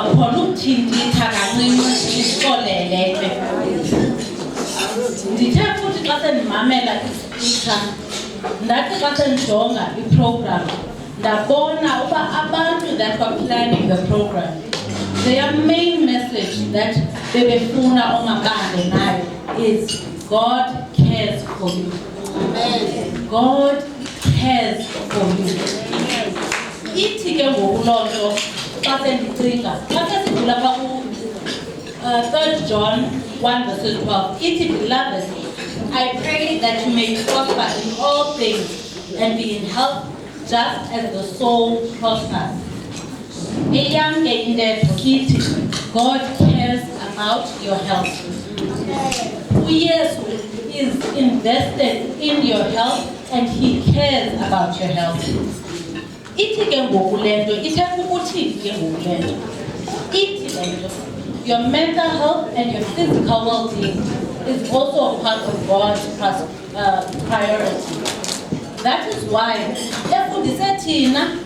khona ukuthinditha kancinci isikolele ke. Ndithe futhi xa sendimamela ispeaker ndathi xa sendijonga iprogram ndabona uba abantu that were planning the program, their main message that bebefuna omabambe nayo is God cares for you. Amen. God cares for you. Ithi ke ngoku loo nto xa sendicinga xa sesidlula pha ku 3 John 1 verses 12 ithi, beloved, I pray that you may prosper in all things and be in health just as the soul prospers. Eyam ke intetho ithi, God cares about your health. uYesu is invested in your health and he cares about your health. Ithi ke ngoku le nto ithetha ukuthi ke ngoku le nto ithi le nto your mental health and your physical well-being is also a part of God's priority. That is why efundise thina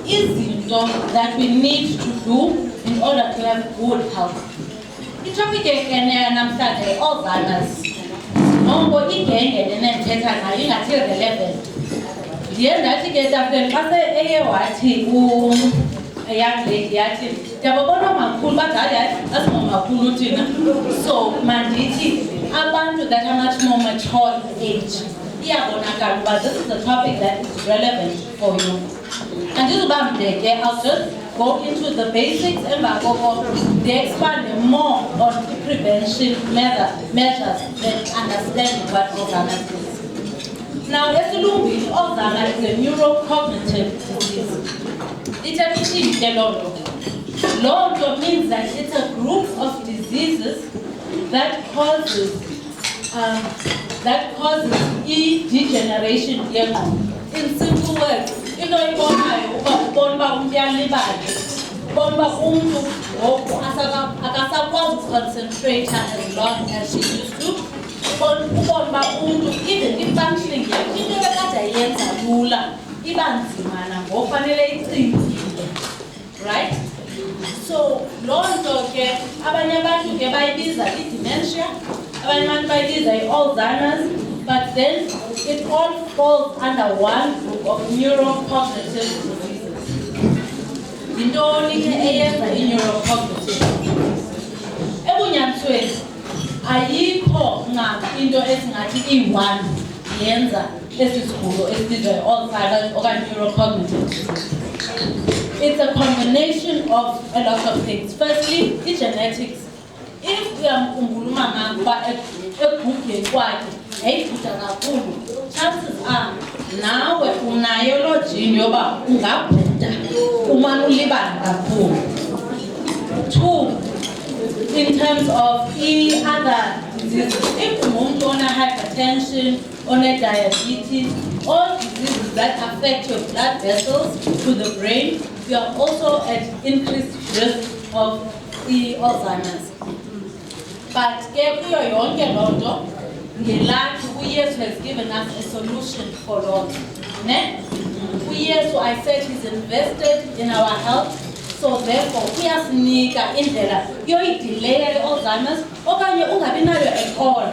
izinto that we need to do in order to have good health. Itopic ene namhlanje Alzheimer's. Nongo igenge nenethetha nayo ingathi relevant. Ndiye ndathi ke tafeni xa eye wathi young lady yathi ndiyababona makhulu badala yathi asingamakhulu thina. So mandithi abantu that are much more mature in age iyabonakala uba this is a topic that is relevant for you. And this is I'll just go into the basics and they expand more on the prevention measures than understanding what Alzheimer's is. Now, Alzheimer's is a neurocognitive disease. It's a LONDO means that it's a group of diseases that causes degeneration. In simple words, into ibonayo ubona uba umuntu uyalibala ubona uba umuntu ngoku akasakwazi ukuconcentrate as long as she used to. Ubona uba umuntu even i-functioning yakhe into ekade ayenza lula iba nzima nangoku fanele icingile, right? So loo nto ke abanye abantu ke bayibiza i-dementia, abanye abantu bayibiza i-Alzheimer's, but then it all falls under one group of neurocognitive diseases. Yintoni ke eyenza i-neurocognitive? Ebunyanisweni ayikho into esingathi i-one yenza esi sigulo esibizwa i-Alzheimer's okanye neurocognitive disease. It's a combination of a lot of things. Firstly, the genetics. If umkhuluma ngakho ba egugeni kwakhe ayiguda kakhulu, chances are nawe unayo lo gene yoba ungaguda uma ulibala kakhulu. 2, in terms of other diseases, if umuntu ona hypertension, ona diabetes, all diseases that affect your blood vessels to the brain, you are also at increased risk of Alzheimer's. But kuyo yonke loo nto ngelakhi uYesu has given us a solution for all. uYesu, I said, he's invested in our health, so therefore uyasinika indlela yoyidelay i-Alzheimer's okanye ungabi nayo at all.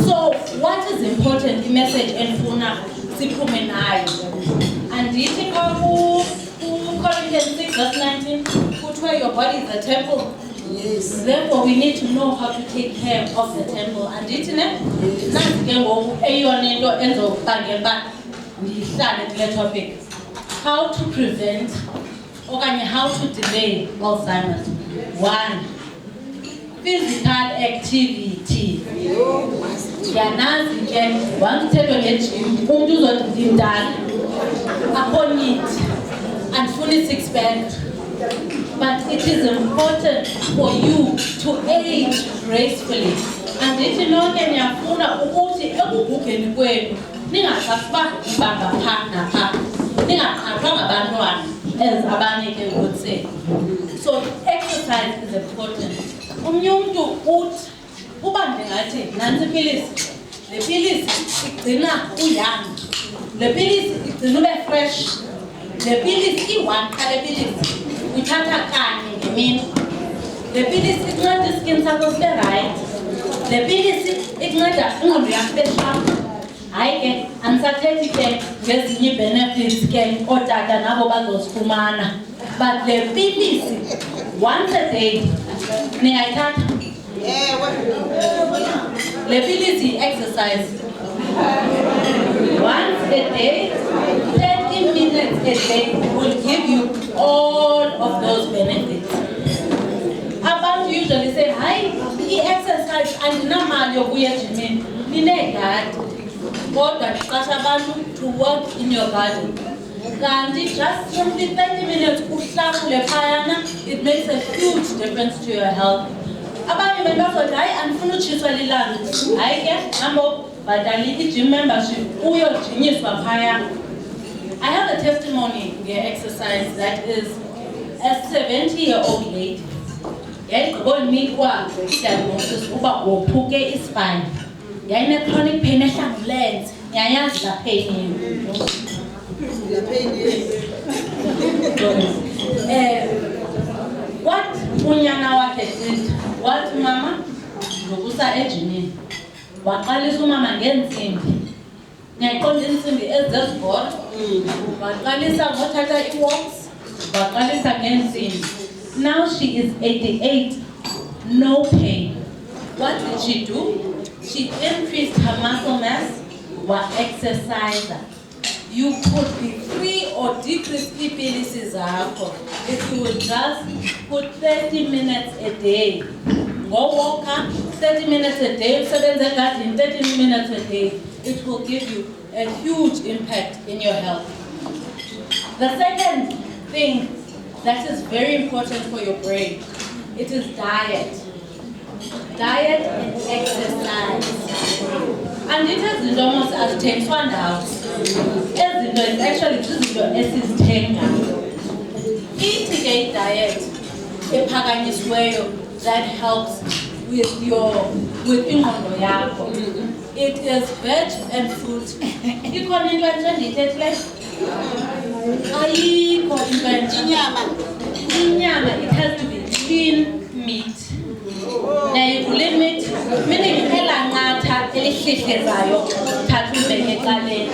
So what is important, the message endifuna siphume nayo? Andithi xa Corinthians 6 verse 19 kuthiwe your body is a temple. Yes. Therefore, we need to know how to take care of the temple. And it's topic. How to prevent or how to delay Alzheimer's. 1. Physical activity. Once upon it and fully 6-pack. But it is important for you to age gracefully. And if you know that you are full of ukuthi ekugugeni kwenu ningathatha ibanga partner ningathathwa ngabantwana as abanye ke would say. So exercise is important. Umuntu uthi ubambe ngathi nansi pilisi. Le pilisi igcina uyang. Le pilisi igcina ube fresh. Le pilisi i-1 kale pilisi uthatha kanye ngemini. Le pilisi inceda iskin sakho sibe right. Le pilisi inceda ingqondo yakho ibe sharp. Hayi ke andisathethi ke ngezinye benefits ke ootata nabo bazozifumana. But le pilisi once a day niyayithatha. Le pilisi exercise once a day, 30 minutes a day will give you all of those benefits. Abantu usually say, "Hi, exercise andinamali yokuya ejimini." Ninegadi. Kodwa ndixhasha abantu to work in your garden. Kanti just simply 30 minutes uhlakule phayana, it makes a huge difference to your health. Abanye bengazothi, "Hayi, andifuna utshiswa lilanga." Hayi ke, hambo bhatala i-gym membership uyojinyiswa phaya. I have a testimony nge-exercise that is a 70-year-old lady. Yayigqibonikwa i-diagnosis uba wophuke ispine. Yayine-chronic pain ehlangulenze. Yayazi la pain yini. What unyana wakhe did, what mama ngokusa ejimini. Waqalisa umama ngeentsimbi. Ngiyayiqonda iintsimbi ezezibhoro. Waqalisa ngothatha i-walks. Waqalisa ngeentsimbi. Now she is 88, no pain. What did she do? She increased her muscle mass while exercising. You could be free or decrease ipilisi zakho if you would just put 30 minutes a day. Go walk up 30 minutes a day, 30 minutes a day. It will give you a huge impact in your health. The second thing that is very important for your brain, it is diet. Diet and exercise. And it has the almost as 10 out. It's actually just your esizithenga. Eating a diet, a phakanyisiweyo, that helps with ingqondo yakho. It is veg and fruit. Ikhona into enje ndiyithethileyo? Ayikho into enje. Inyama, it has to be clean meat. Nayivule meat, meaning elanqatha elihlehlezayo thatha ubeke ecaleni.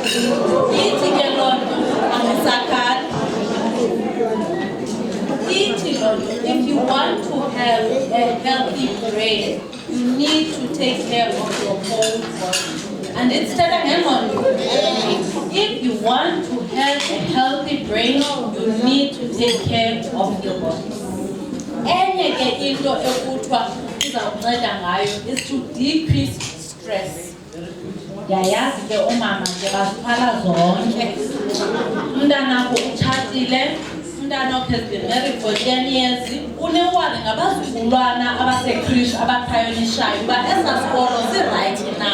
Ithi ke loo nto angisakhali. If you want to have a healthy brain, you need to take care of your whole body. And instead of if you want to have a healthy brain, you need to take care of your body. Enye ke into ekuthiwa izawunceda ngayo is to decrease stress. Yayazi ke umama nje baziphala zonke. Umntanakho utshatile. Umntanakho has been married for 10 years. Unewari ngabazukulwana abase-Krish abaphayonishayo uba esasikolo si-right na.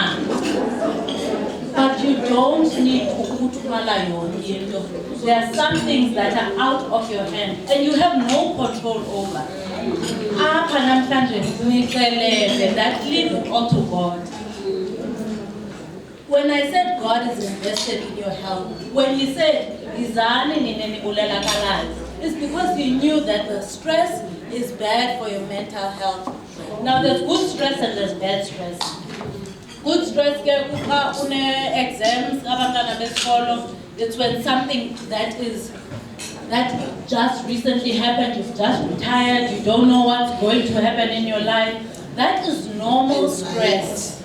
But you don't need ukuthwala yonke into. There are some things that are out of your hand and you have no control over. Apha namhlanje nicelele that leave it all to God. When I said God is invested in your health, when He said, "Izani nine nibulela kalala," it's because He knew that the stress is bad for your mental health. Now there's good stress and there's bad stress. Good stress ke kuba une exams abantwana besikolo. It's when something that just recently happened, you've just retired, you don't know what's going to happen in your life. That is normal stress.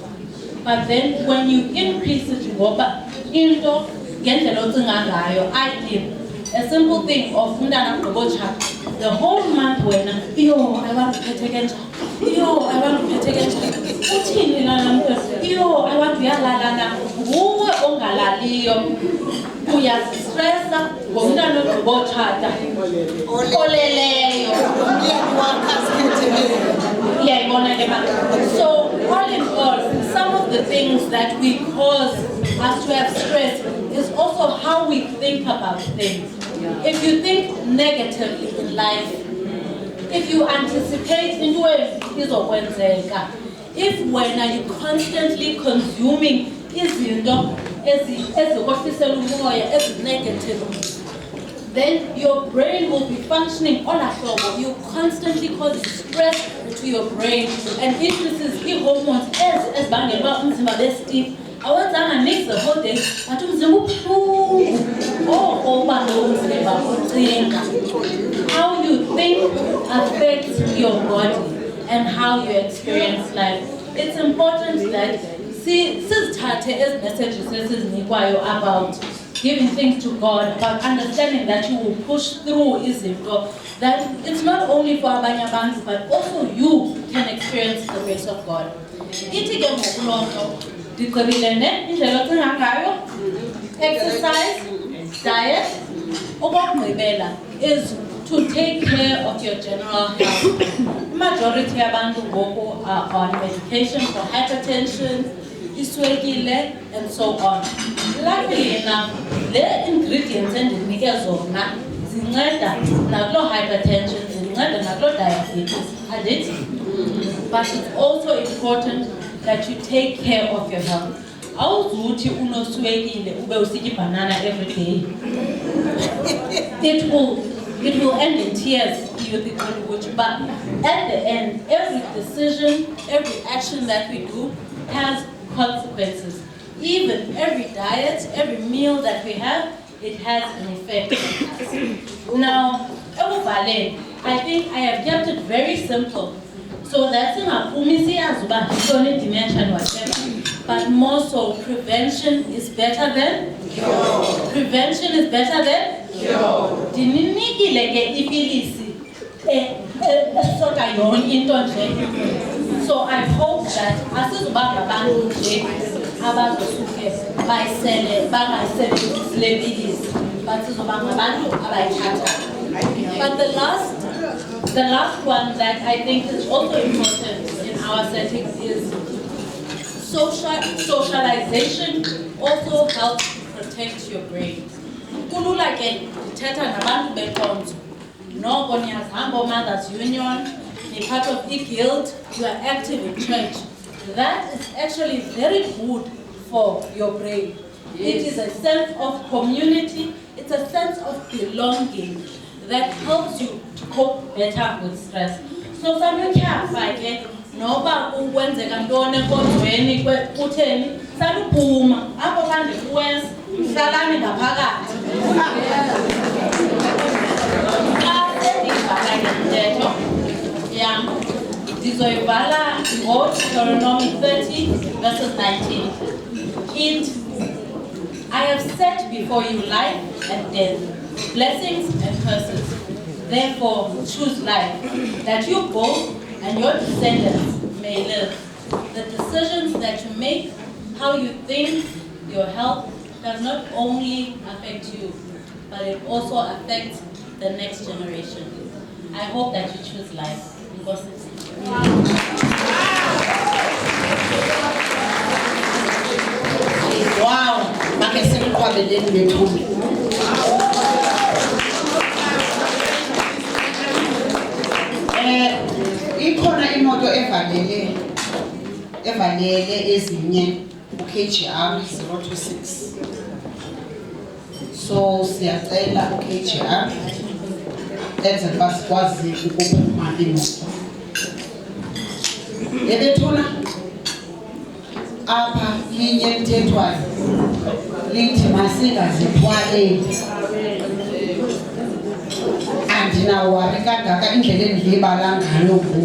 But then when you increase it, ngoba into ngendlela othinga ngayo, a simple thing of umntana gqibotshata, the whole month wena, I want to phethe kanjani, I want to phethe kanjani, uthini lana mntwana, I want to uyalala na, nguwe ongalaliyo, uyazistressa ngomntana ogqibotshata, oleleyo. So all in all, some of the things that we cause us to have stress is also how we think about things. If you think negatively in life, if you anticipate into izokwenzeka, if when are you constantly consuming izinto ezikhohlisela umoya, ezi negative, then your brain will be functioning on a floor. You constantly cause stress to your brain and increases the hormones as bangeba umzimba bestiff. Awazanga next the whole day, but umzimba ubuhlungu. Oh, how you think affects your body and how you experience life. It's important that sizithathe as messages esizinikwayo about giving things to God, about understanding that you will push through izinto, that it's not only for abanye abantu but also you can experience the grace of God. Ithi ke ngokulonto digqibile ne indlela ocinga ngayo, exercise, diet, okokugqibela is to take care of your general health. Majority yabantu ngoku are on medication for hypertension, iswekile, and so on. Luckily enough, the ingredients endinike zona zinceda naklo hypertension, zinceda naklo diabetes, andithi? But it's also important that you take care of your health. Awuzuthi unoswekile ube usitya banana every day. It will end in tears, but at the end, every decision, every action that we do has consequences. Even every diet, every meal that we have, it has an effect. Now, I think I have kept it very simple, so that's dementia, whatever. But more so, prevention is better than cure. Prevention is better than cure. So I hope that asizubanga abantu nje abazosuke bayisele bangasebenzisi le pilisi, but sizobanga abantu abayithatha. But the last one that I think is also important in our setting is socialization also helps protect your brain. Kulula ke dithetha nabantu bekhonzo. Noko niyazihamba Mothers Union, you're part of e-guild, you are active in church. That is actually very good for your brain. It is a sense of community, it's a sense of belonging that helps you to cope better with stress. So samukyafa noba ukwenzeka ntoni kodweni kutheni saluphuma apho bandikuwenza hlalani ngaphakathi. Ndizoyivala Deuteronomy 30 verses 19. I have set before you life and death, blessings and curses. Therefore choose life, that you both and your descendants may live. The decisions that you make, how you think, your health, does not only affect you, but it also affects the next generation. I hope that you choose life, because it's wow, ikhona imoto evalele ezinye uKGR 026. So siyacela uKGR enze ukuba sikwazi ukuphuma imoto. Ebethuna apha linye elithethwayo lithi masingazithwaleli. Andinawari kangaka indlela endilibala ngayo ngoku.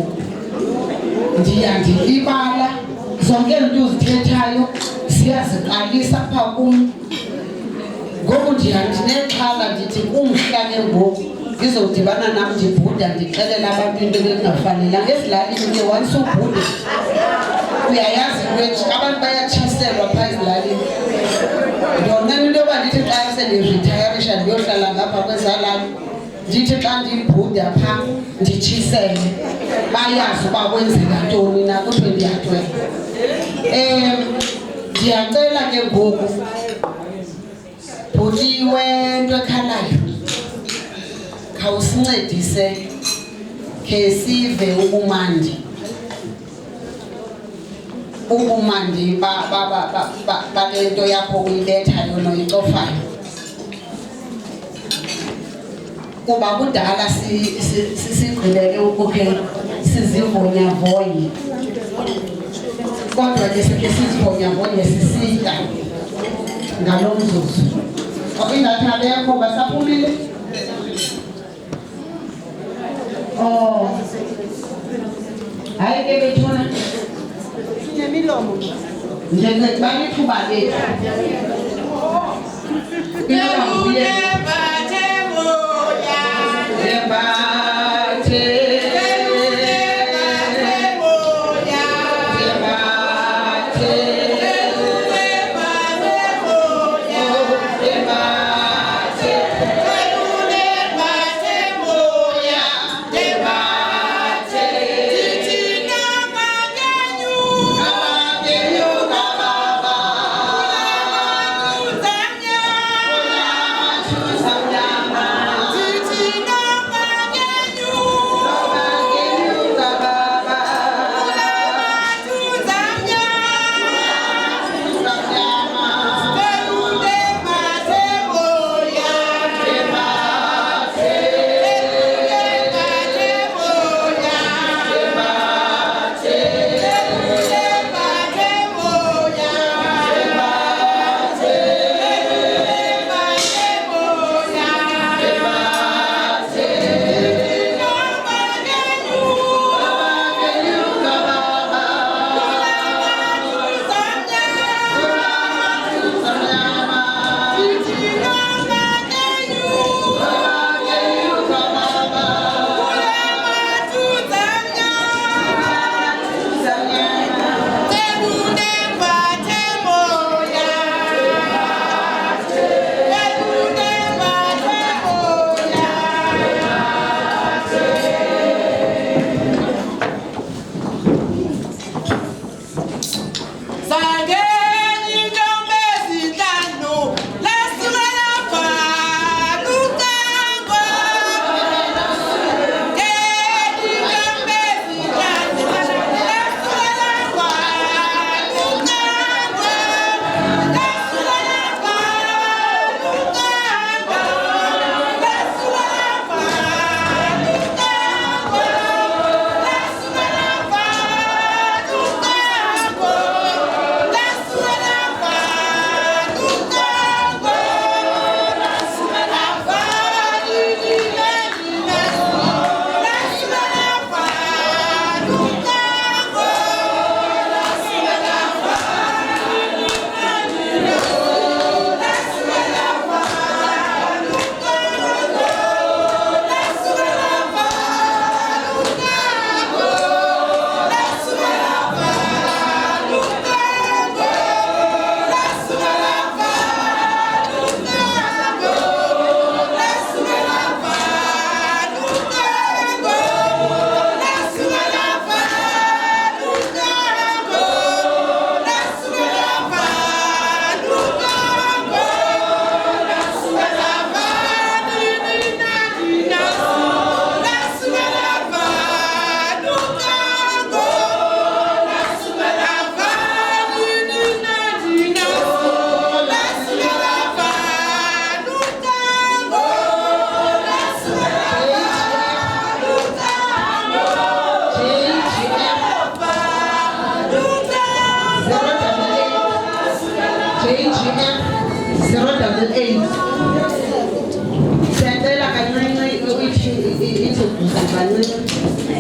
Ndiyandilibala zonke izinto uzithethayo siyaziqalisa apha kum. Ngoku ndinexhala ndithi kumhla ke ngoku ndizodibana nam ndibhuda ndixelela abantu into ebengafanelanga. Ezilalini ke once ubhuda uyayazi into abantu bayatshiselwa phaa ezilalini. Ndonqena into yoba ndithi xa sendiritayarisha ndiyohlala ngapha kwezalali, ndithi xa ndibhuda phaa nditshisele bayazi uba kwenzeka ntoni na kuthiwe ndiyadweba. Ndiyacela ke ngoku bhuti wento ekhalayo, khawusincedise khe sive ubumandi bale nto yakho uyibethayo noyicofayo. kuba kudala sigqibele ukukhe sizivonyavonye kodwa ke sikhe sizivonyavonye sisitya ngalo mzuzu. Ingathi abekho basaphumile. Oh, hayi ke bethuna sinemilomo njengekubani ithuba lethu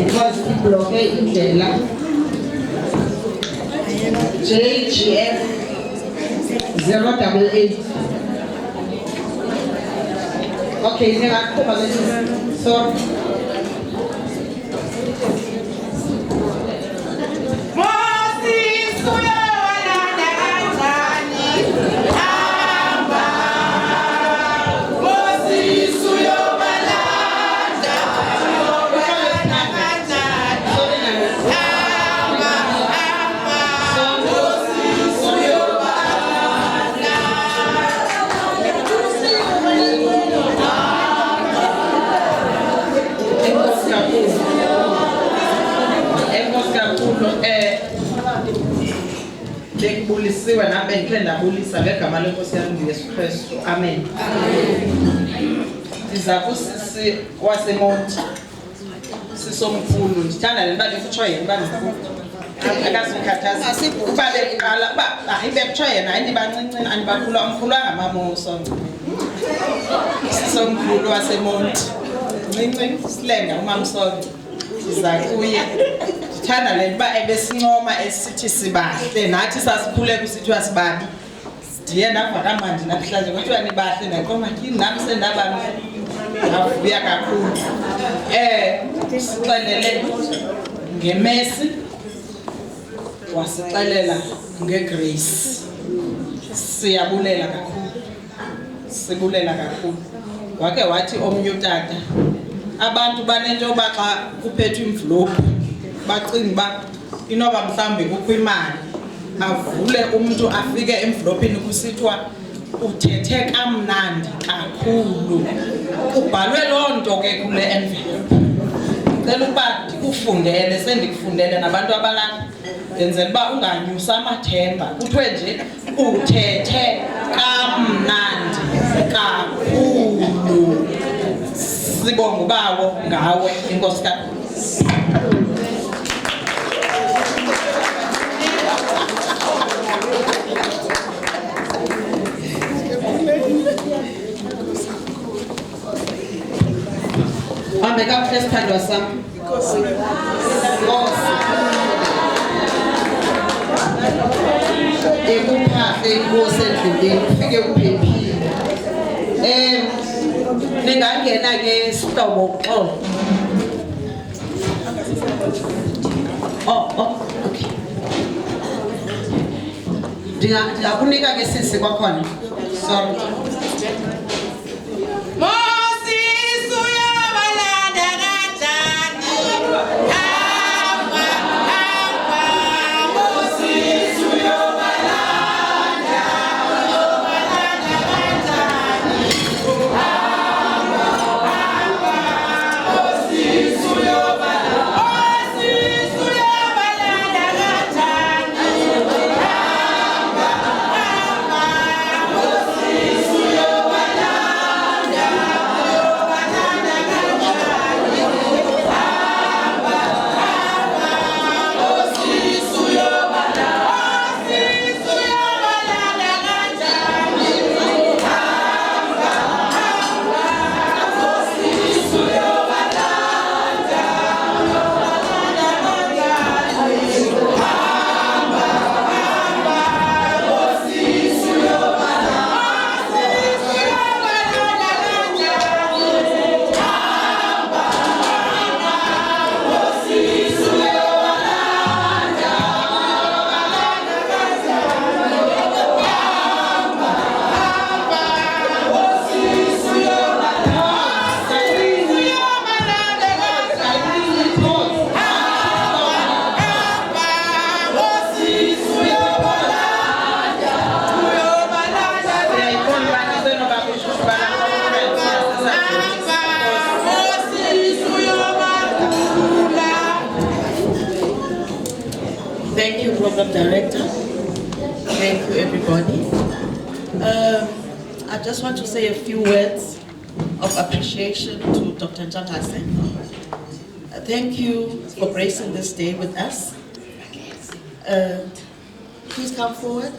because ibloke indlela JGF 088. Okay, ningaqhuba ke sorry. Bekubulisiwe nabe ndikhe ndabulisa ngegama lenkosi yami uJesu Kristu. Amen. ndiza kusisi waseMonti sisomkhulu ndithanda le nto bekuthiwa yena uba akazikhathazi uba beqala uba hayi bekuthiwa yena hayi ndibancincini andibakhula umkhulu angamamoso sisomkhulu waseMonti ncinci silenga umamsonto ndiza kuye ndithanda le nto uba ebesincoma esithi sibahle nathi sasikhule kusithiwa sibabi ndiye ndava kamandi namhlanje kuthiwa nibahle naqoma yini nam sendaba ndavuya kakhulu sixelele ngeMercy wasixelela ngeGrace siyabulela kakhulu sibulela kakhulu wake wathi omnye utata abantu banento yoba xa kuphethwe imvlophu bacinga uba inoba mhlawumbi kukho imali avule umntu afike emvlophini kusithiwa uthethe kamnandi kakhulu kubhalwe loo nto ke kule envelope cela ukuba ndikufundele sendikufundele nabantu abalapha yenzela uba unganyusa amathemba kuthiwe nje uthethe kamnandi kakhulu sibonga ubawo ngawe inkosikazi. Hambe kakuhle sithandwa sami. Ekuphahle inkosi endleleni ufike uphephile. Ningangena ke sihlobo uxolo. Okay. Ndingakunika ke sisi kwakhona. Sorry. Thank you, Program Director. Thank you, everybody. I just want to say a few words of appreciation to Dr. Njangase. Thank you for gracing this day with us. Please come forward.